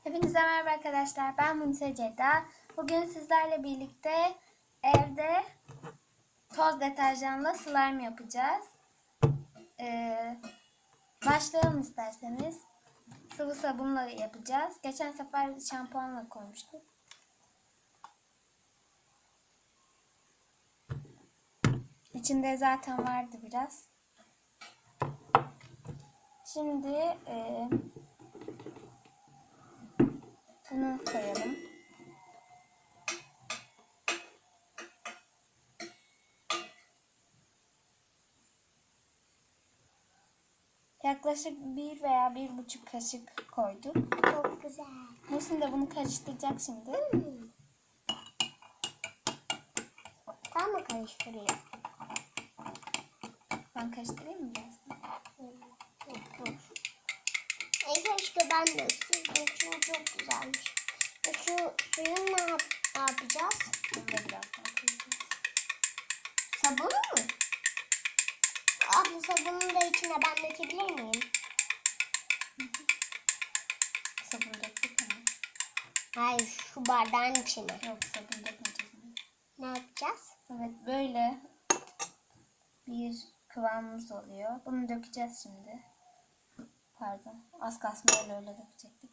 Hepinize merhaba arkadaşlar. Ben Munise Ceyda. Bugün sizlerle birlikte evde toz deterjanla slime yapacağız. Başlayalım isterseniz. Sıvı sabunla yapacağız. Geçen sefer şampuanla koymuştuk. İçinde zaten vardı biraz. Şimdi bunu koyalım. Yaklaşık 1 veya 1,5 kaşık koyduk. Çok güzel. Musin de bunu karıştıracak şimdi. Ben mi karıştırayım? Ben karıştırayım mı biraz? Keşke ben de ısırdım çünkü çok güzelmiş. Şu suyu ne yapacağız? Bunu da birazdan koyacağız. Sabun mu? Abla sabunu da içine ben dökebilir miyim? Sabun döktük ama. Hayır, şu bardağın içine. Yok, sabun dökmeyeceğiz. Ne yapacağız? Evet, böyle bir kıvamımız oluyor. Bunu dökeceğiz şimdi. Pardon. Az kalsın öyle dökecektik.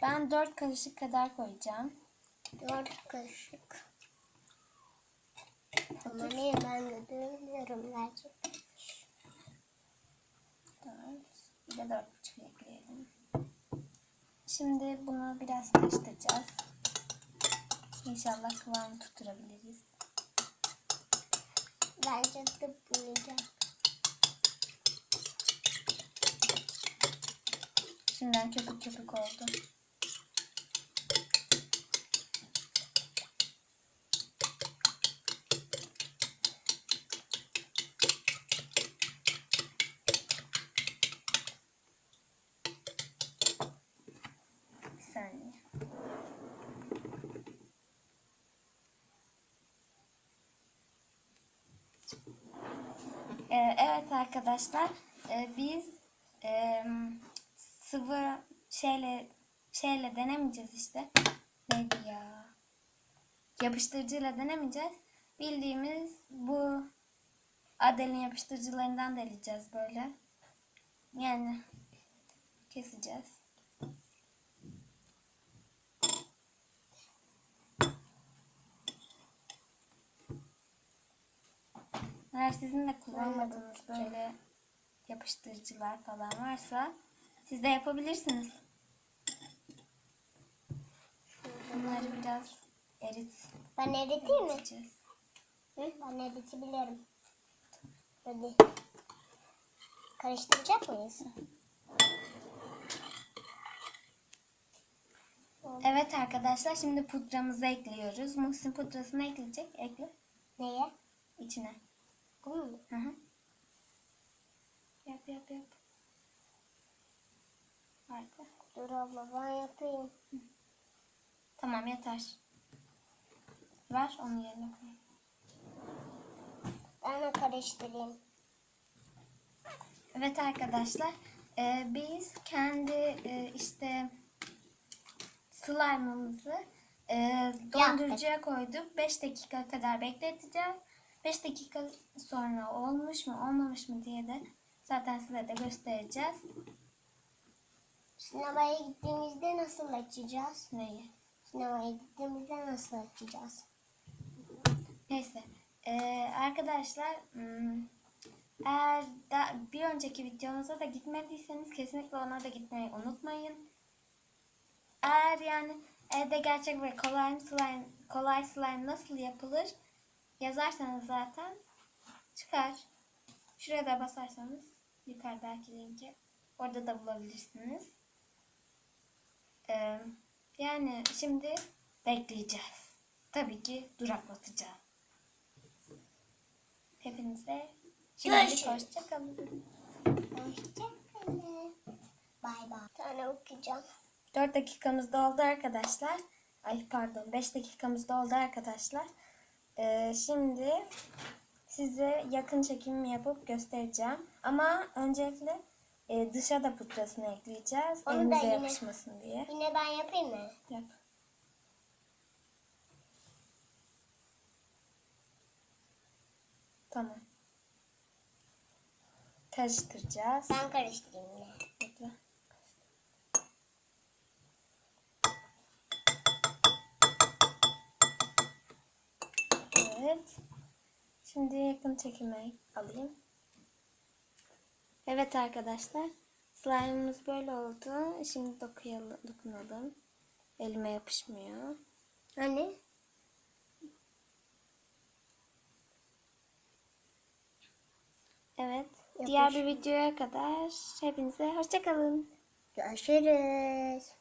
Ben 4 kaşık kadar koyacağım. 4 kaşık. Ama niye ben de bilmiyorum gerçekten. 4. Bir de 4,5 ekleyelim. Şimdi bunu biraz karıştıracağız. İnşallah kıvamı tutturabiliriz. Bence de bulacağım. Şimdiden köpük köpük oldu. Bir saniye. Evet arkadaşlar, biz sıvı şeyle denemeyeceğiz işte. Neydi ya? Yapıştırıcıyla denemeyeceğiz. Bildiğimiz bu Adel'in yapıştırıcılarından deleceğiz böyle. Yani keseceğiz. Eğer sizin de kullanmadığınız böyle yapıştırıcılar falan varsa siz de yapabilirsiniz. Bunları biraz Ben eriteyim mi? eriteceğiz. Ben eritebilirim. Hadi. Karıştıracak mıyız? Evet arkadaşlar, şimdi pudramızı ekliyoruz. Muhsin pudrasını ekleyecek. Ekle. Neye? İçine. Bunu mu? Hı hı. Yap. Harika. Dur abla ben yapayım. Tamam, yeter. Ver onu yerine koy. Ben de karıştırayım. Evet arkadaşlar, biz kendi işte slime'ımızı dondurucuya koyduk. 5 dakika kadar bekleteceğiz. 5 dakika sonra olmuş mu olmamış mı diye de zaten size de göstereceğiz. Sinemaya gittiğimizde nasıl açacağız? Neyi? Sinemaya gittiğimizde nasıl açacağız? Neyse. Arkadaşlar, eğer bir önceki videomuza da gitmediyseniz kesinlikle ona da gitmeyi unutmayın. Eğer yani evde gerçek ve kolay slime nasıl yapılır yazarsanız zaten çıkar. Şuraya da basarsanız yukarıdaki linki orada da bulabilirsiniz. Yani şimdi bekleyeceğiz. Tabii ki duraklatacağım. Hepinize şimdilik hoşçakalın. Hoşçakalın. Bay bay. Bir tane okuyacağım. 4 dakikamız doldu arkadaşlar. Ay pardon, 5 dakikamız doldu arkadaşlar. Şimdi size yakın çekim yapıp göstereceğim. Ama öncelikle dışa da pudrasını ekleyeceğiz. Onu da Elimize yine- yapışmasın diye. Yine ben yapayım mı? Yap. Tamam. Karıştıracağız. Ben karıştırayım yine. Bekle. Evet. Şimdi yakın çekime alayım. Evet arkadaşlar. Slime'ımız böyle oldu. Şimdi dokunalım. Elime yapışmıyor. Hani? Evet. Diğer bir videoya kadar hepinize hoşça kalın. Görüşürüz.